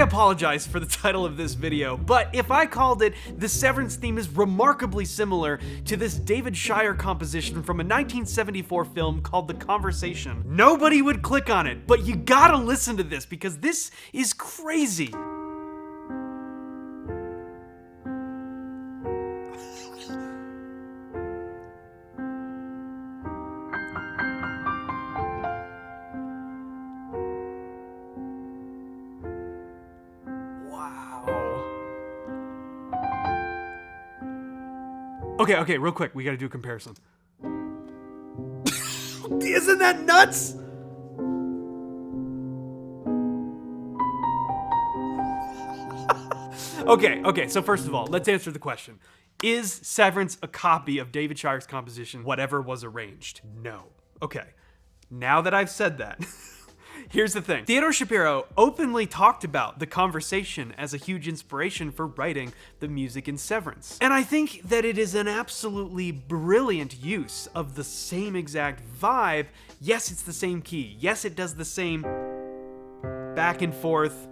apologize for the title of this video, but if I called it "The Severance Theme is remarkably similar to this David Shire composition from a 1974 film called The Conversation," nobody would click on it, but you gotta listen to this because this is crazy. Okay, real quick, we gotta do a comparison. Isn't that nuts? Okay, so first of all, let's answer the question. Is Severance a copy of David Shire's composition, Whatever Was Arranged? No. Okay, now that I've said that, here's the thing. Theodore Shapiro openly talked about The Conversation as a huge inspiration for writing the music in Severance. And I think that it is an absolutely brilliant use of the same exact vibe. Yes, it's the same key. Yes, it does the same back and forth.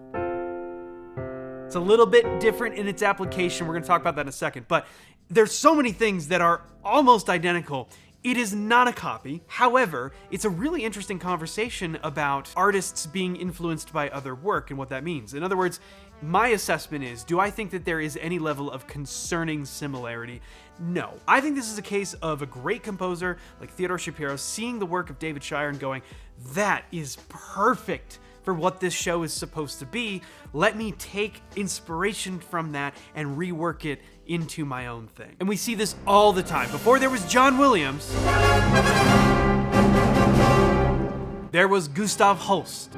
It's a little bit different in its application. We're gonna talk about that in a second, but there's so many things that are almost identical. It is not a copy. However, it's a really interesting conversation about artists being influenced by other work and what that means. In other words, my assessment is, do I think that there is any level of concerning similarity? No. I think this is a case of a great composer like Theodore Shapiro seeing the work of David Shire and going, that is perfect for what this show is supposed to be. Let me take inspiration from that and rework it into my own thing. And we see this all the time. Before there was John Williams, there was Gustav Holst.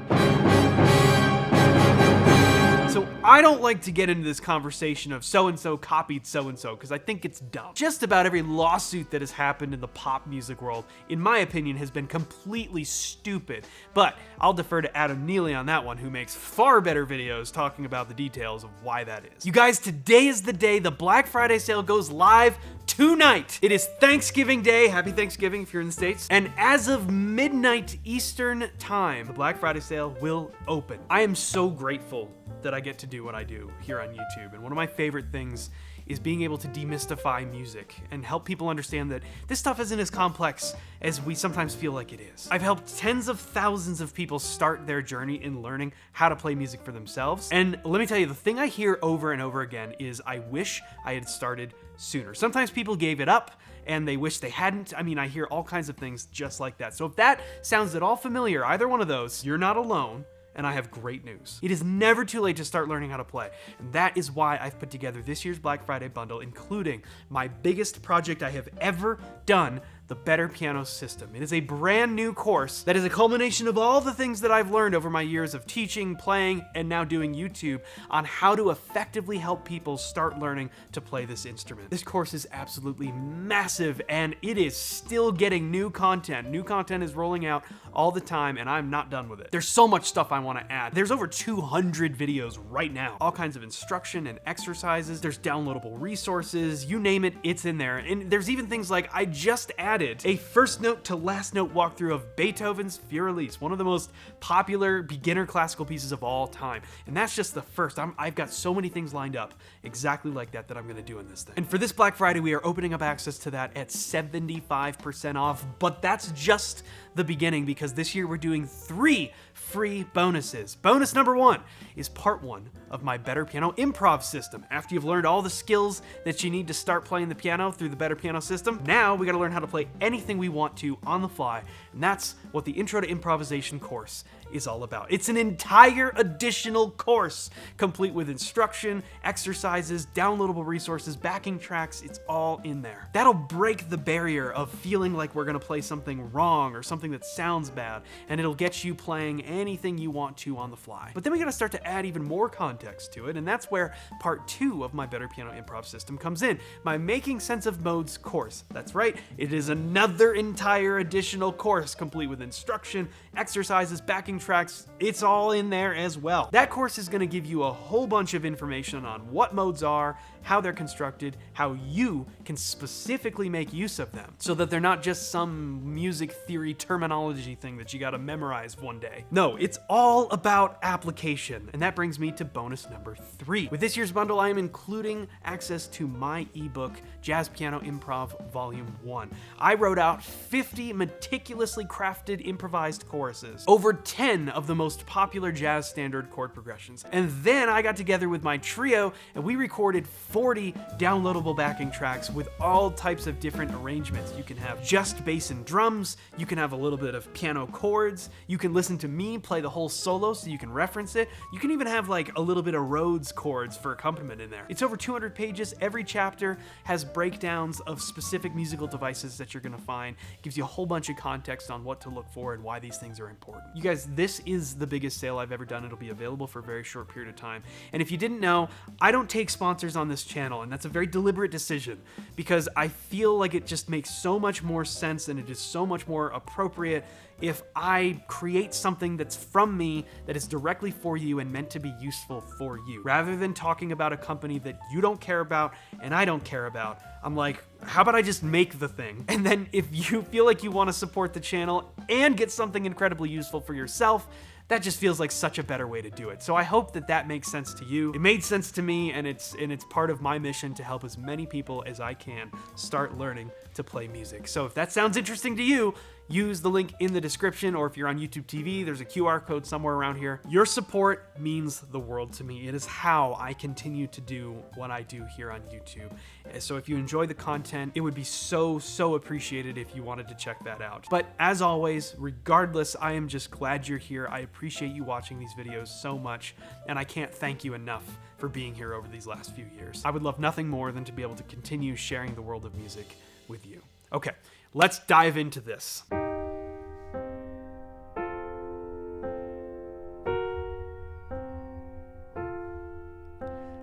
So I don't like to get into this conversation of so-and-so copied so-and-so because I think it's dumb. Just about every lawsuit that has happened in the pop music world, in my opinion, has been completely stupid. But I'll defer to Adam Neely on that one, who makes far better videos talking about the details of why that is. You guys, today is the day the Black Friday sale goes live tonight. It is Thanksgiving Day. Happy Thanksgiving if you're in the States. And as of midnight Eastern time, the Black Friday sale will open. I am so grateful that I get to do what I do here on YouTube. And one of my favorite things is being able to demystify music and help people understand that this stuff isn't as complex as we sometimes feel like it is. I've helped tens of thousands of people start their journey in learning how to play music for themselves. And let me tell you, the thing I hear over and over again is, I wish I had started sooner. Sometimes people gave it up and they wish they hadn't. I mean, I hear all kinds of things just like that. So if that sounds at all familiar, either one of those, you're not alone. And I have great news. It is never too late to start learning how to play. And that is why I've put together this year's Black Friday bundle, including my biggest project I have ever done, the Better Piano System. It is a brand new course that is a culmination of all the things that I've learned over my years of teaching, playing, and now doing YouTube on how to effectively help people start learning to play this instrument. This course is absolutely massive, and it is still getting new content. New content is rolling out all the time, and I'm not done with it. There's so much stuff I want to add. There's over 200 videos right now. All kinds of instruction and exercises. There's downloadable resources. You name it, it's in there. And there's even things like, I just added a first note to last note walkthrough of Beethoven's Fur-Elise, one of the most popular beginner classical pieces of all time. And that's just the first. I've got so many things lined up exactly like that I'm gonna do in this thing. And for this Black Friday, we are opening up access to that at 75% off, but that's just the beginning, because this year we're doing 3 free bonuses. Bonus number 1 is part 1 of my Better Piano improv system. After you've learned all the skills that you need to start playing the piano through the Better Piano system, now we gotta learn how to play anything we want to on the fly, and that's what the Intro to Improvisation course is all about. It's an entire additional course, complete with instruction, exercises, downloadable resources, backing tracks. It's all in there. That'll break the barrier of feeling like we're gonna play something wrong or something that sounds bad, and it'll get you playing anything you want to on the fly. But then we gotta start to add even more context to it, and that's where part 2 of my Better Piano improv system comes in, my Making Sense of Modes course. That's right, it is another entire additional course, complete with instruction, exercises, backing backing tracks, it's all in there as well. That course is going to give you a whole bunch of information on what modes are, how they're constructed, how you can specifically make use of them, so that they're not just some music theory terminology thing that you gotta memorize one day. No, it's all about application. And that brings me to bonus number 3. With this year's bundle, I am including access to my ebook, Jazz Piano Improv Volume 1. I wrote out 50 meticulously crafted improvised choruses, over 10 of the most popular jazz standard chord progressions. And then I got together with my trio and we recorded 40 downloadable backing tracks with all types of different arrangements. You can have just bass and drums, you can have a little bit of piano chords, you can listen to me play the whole solo so you can reference it, you can even have like a little bit of Rhodes chords for accompaniment in there. It's over 200 pages. Every chapter has breakdowns of specific musical devices that you're gonna find. It gives you a whole bunch of context on what to look for and why these things are important. You guys, this is the biggest sale I've ever done. It'll be available for a very short period of time. And if you didn't know, I don't take sponsors on this channel, and that's a very deliberate decision because I feel like it just makes so much more sense and it is so much more appropriate if I create something that's from me that is directly for you and meant to be useful for you, rather than talking about a company that you don't care about and I don't care about. I'm like, how about I just make the thing? And then if you feel like you want to support the channel and get something incredibly useful for yourself, that just feels like such a better way to do it. So I hope that that makes sense to you. It made sense to me, and it's part of my mission to help as many people as I can start learning to play music. So if that sounds interesting to you, use the link in the description, or if you're on YouTube TV, there's a QR code somewhere around here. Your support means the world to me. It is how I continue to do what I do here on YouTube. So if you enjoy the content, it would be so appreciated if you wanted to check that out. But as always, regardless, I am just glad you're here. I appreciate you watching these videos so much, and I can't thank you enough for being here over these last few years. I would love nothing more than to be able to continue sharing the world of music with you. Okay, let's dive into this.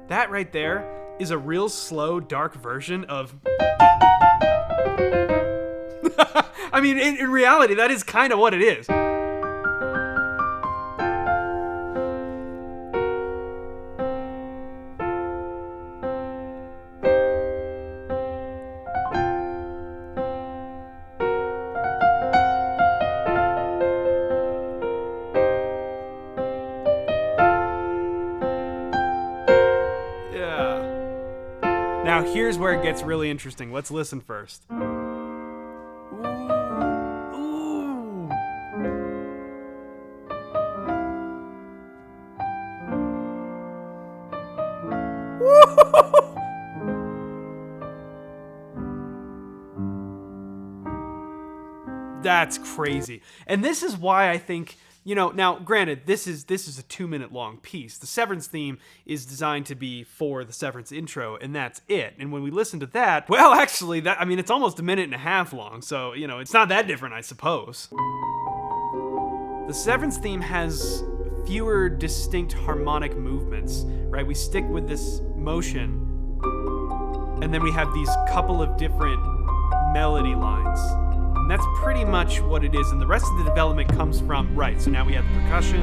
That right there is a real slow, dark version of... I mean, in reality, that is kind of what it is. Now here's where it gets really interesting. Let's listen first. Ooh. That's crazy. And this is why I think, you know, now granted, this is a 2-minute long piece. The Severance theme is designed to be for the Severance intro, and that's it. And when we listen to that, well, actually, I mean, it's almost 1.5 minutes long, so, you know, it's not that different, I suppose. The Severance theme has fewer distinct harmonic movements, right? We stick with this motion, and then we have these couple of different melody lines. And that's pretty much what it is, and the rest of the development comes from, right, so now we have the percussion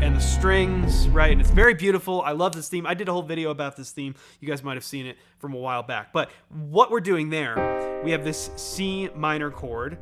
and the strings, right, and it's very beautiful. I love this theme. I did a whole video about this theme. You guys might have seen it from a while back. But what we're doing there, we have this C minor chord.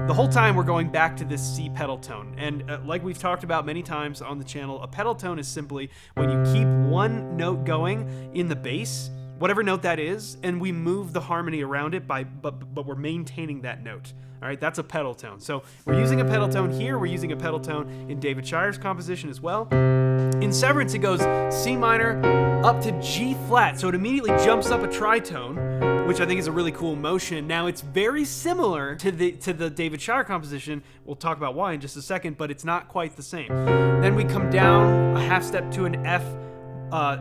The whole time we're going back to this C pedal tone, and like we've talked about many times on the channel, a pedal tone is simply when you keep one note going in the bass, whatever note that is, and we move the harmony around it but we're maintaining that note. All right, that's a pedal tone. So we're using a pedal tone here, we're using a pedal tone in David Shire's composition as well. In Severance, it goes C minor up to G flat, so it immediately jumps up a tritone, which I think is a really cool motion. Now, it's very similar to the David Shire composition. We'll talk about why in just a second, but it's not quite the same. Then we come down a half step to an F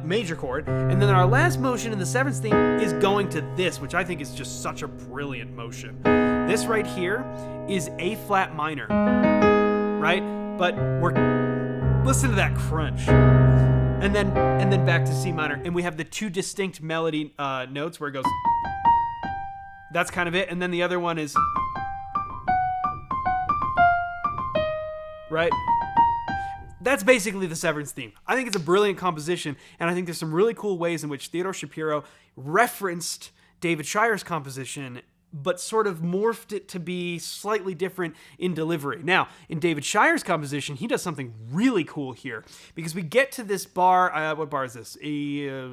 major chord, and then our last motion in the Severance theme is going to this, which I think is just such a brilliant motion. This right here is A flat minor, right? But listen to that crunch, and then back to C minor, and we have the two distinct melody notes where it goes. That's kind of it, and then the other one is right. that's basically the Severance theme. I think it's a brilliant composition, and I think there's some really cool ways in which Theodore Shapiro referenced David Shire's composition, but sort of morphed it to be slightly different in delivery. Now, in David Shire's composition, he does something really cool here, because we get to this bar, what bar is this?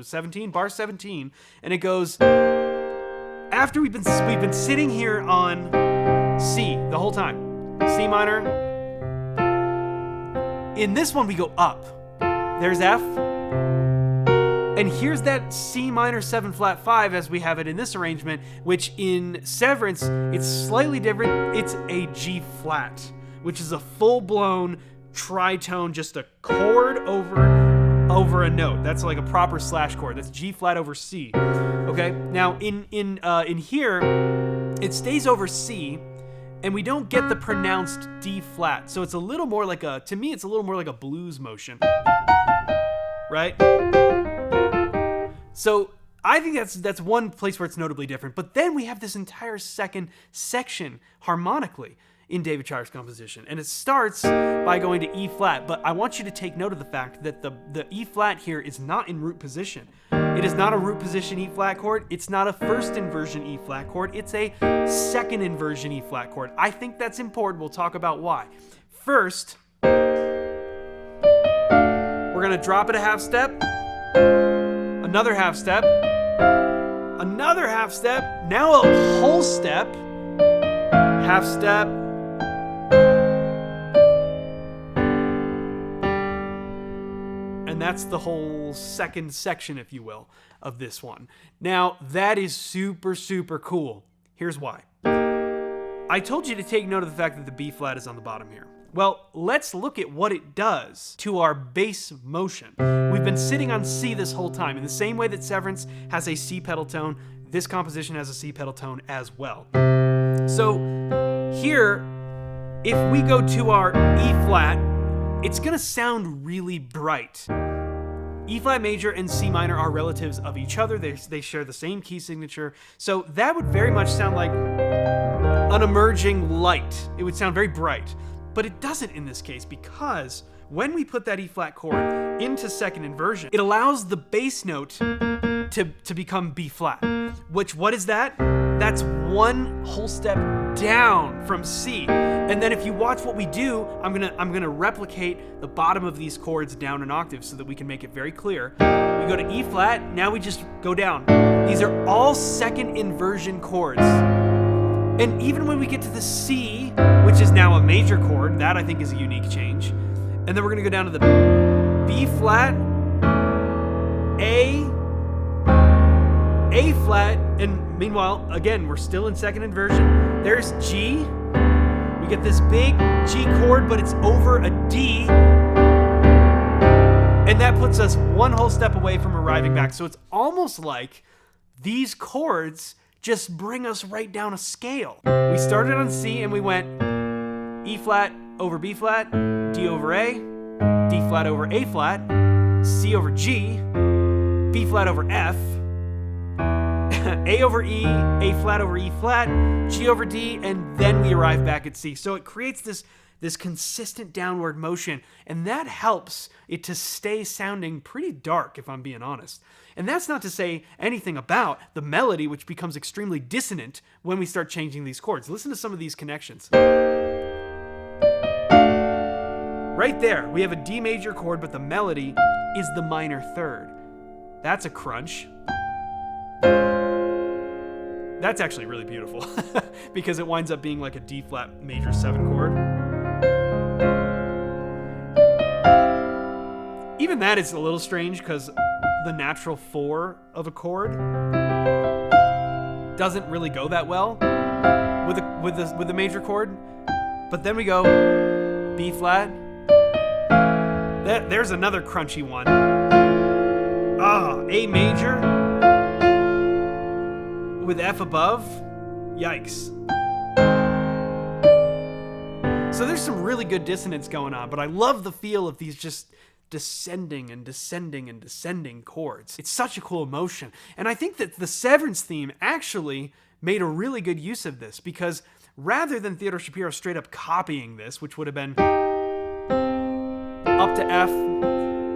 17? Bar 17, and it goes, after we've been sitting here on C the whole time, C minor. In this one, we go up. There's F. And here's that C minor 7 flat 5 as we have it in this arrangement, which in Severance, it's slightly different. It's a G flat, which is a full-blown tritone, just a chord over a note. That's like a proper slash chord. That's G flat over C. Okay? Now, in here, it stays over C, and we don't get the pronounced D flat. So it's a little more like to me, it's a little more like a blues motion. Right? So I think that's one place where it's notably different. But then we have this entire second section harmonically in David Shire's composition. And it starts by going to E flat. But I want you to take note of the fact that the E flat here is not in root position. It is not a root position E flat chord. It's not a first inversion E flat chord. It's a second inversion E flat chord. I think that's important. We'll talk about why. First, we're going to drop it a half step. Another half step, another half step, now a whole step, half step, and that's the whole second section, if you will, of this one. Now, that is super, super cool. Here's why. I told you to take note of the fact that the B flat is on the bottom here. Well, let's look at what it does to our bass motion. We've been sitting on C this whole time. In the same way that Severance has a C pedal tone, this composition has a C pedal tone as well. So here, if we go to our E flat, it's gonna sound really bright. E flat major and C minor are relatives of each other. They share the same key signature. So that would very much sound like an emerging light. It would sound very bright. But it doesn't in this case, because when we put that E flat chord into second inversion, it allows the bass note to become B flat. What is that? That's one whole step down from C. And then if you watch what we do, I'm gonna replicate the bottom of these chords down an octave so that we can make it very clear. We go to E flat, now we just go down. These are all second inversion chords. And even when we get to the C, which is now a major chord, that I think is a unique change. And then we're gonna go down to the B flat, A flat, and meanwhile, again, we're still in second inversion. There's G. We get this big G chord, but it's over a D. And that puts us one whole step away from arriving back. So it's almost like these chords just bring us right down a scale. We started on C and we went E flat over B flat, D over A, D flat over A flat, C over G, B flat over F, A over E, A flat over E flat, G over D, and then we arrive back at C. So it creates this consistent downward motion, and that helps it to stay sounding pretty dark, if I'm being honest. And that's not to say anything about the melody, which becomes extremely dissonant when we start changing these chords. Listen to some of these connections. Right there, we have a D major chord, but the melody is the minor third. That's a crunch. That's actually really beautiful because it winds up being like a D flat major 7 chord. Even that is a little strange because the natural 4 of a chord doesn't really go that well with the major chord. But then we go B flat. There's another crunchy one. A major with F above. Yikes. So there's some really good dissonance going on, but I love the feel of these just descending and descending and descending chords. It's such a cool emotion. And I think that the Severance theme actually made a really good use of this, because rather than Theodore Shapiro straight up copying this, which would have been up to F,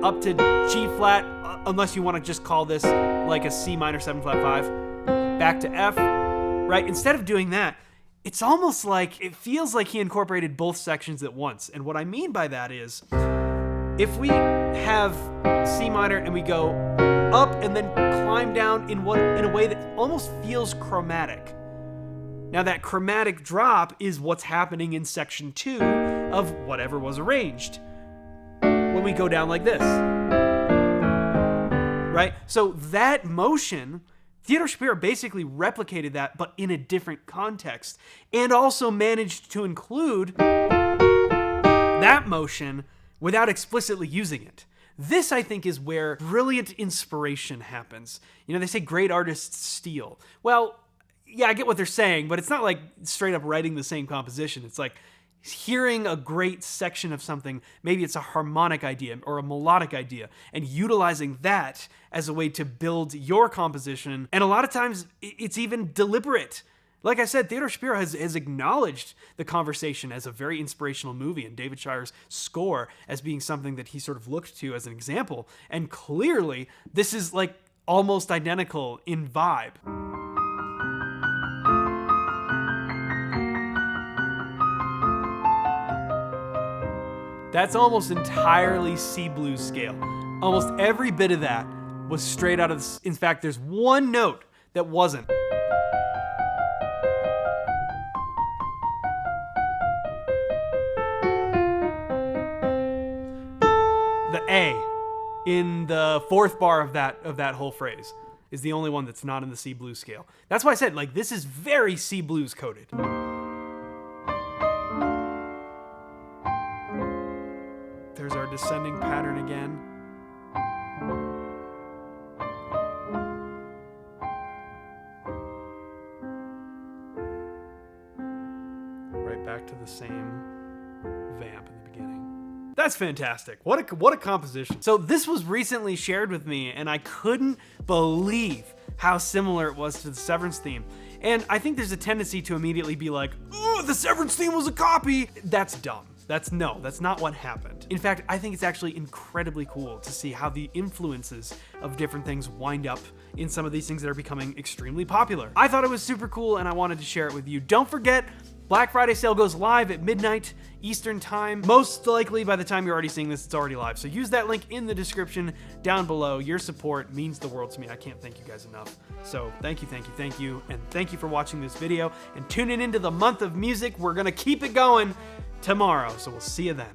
up to G flat, unless you want to just call this like a C minor 7 flat 5, back to F, right? Instead of doing that, it's almost like, it feels like he incorporated both sections at once. And what I mean by that is, if we have C minor and we go up and then climb down in a way that almost feels chromatic. Now that chromatic drop is what's happening in section 2 of whatever was arranged. When we go down like this, right? So that motion, Theodore Shapiro basically replicated that, but in a different context, and also managed to include that motion without explicitly using it. This, I think, is where brilliant inspiration happens. You know, they say great artists steal. Well, yeah, I get what they're saying, but it's not like straight up writing the same composition. It's like hearing a great section of something, maybe it's a harmonic idea or a melodic idea, and utilizing that as a way to build your composition. And a lot of times, it's even deliberate. Like I said, Theodore Shapiro has acknowledged The Conversation as a very inspirational movie, and David Shire's score as being something that he sort of looked to as an example. And clearly, this is like almost identical in vibe. That's almost entirely C blues scale. Almost every bit of that was straight out of in fact, there's one note that wasn't. The A in the fourth bar of that whole phrase is the only one that's not in the C blues scale. That's why I said, like, this is very C blues coded. There's our descending pattern again. Right back to the same vamp in the beginning. That's fantastic. What a composition. So this was recently shared with me, and I couldn't believe how similar it was to the Severance theme. And I think there's a tendency to immediately be like, oh, the Severance theme was a copy. That's dumb. That's not what happened. In fact, I think it's actually incredibly cool to see how the influences of different things wind up in some of these things that are becoming extremely popular. I thought it was super cool, and I wanted to share it with you. Don't forget, Black Friday sale goes live at midnight Eastern time. Most likely by the time you're already seeing this, it's already live. So use that link in the description down below. Your support means the world to me. I can't thank you guys enough. So thank you. And thank you for watching this video and tuning into the month of music. We're gonna keep it going tomorrow. So we'll see you then.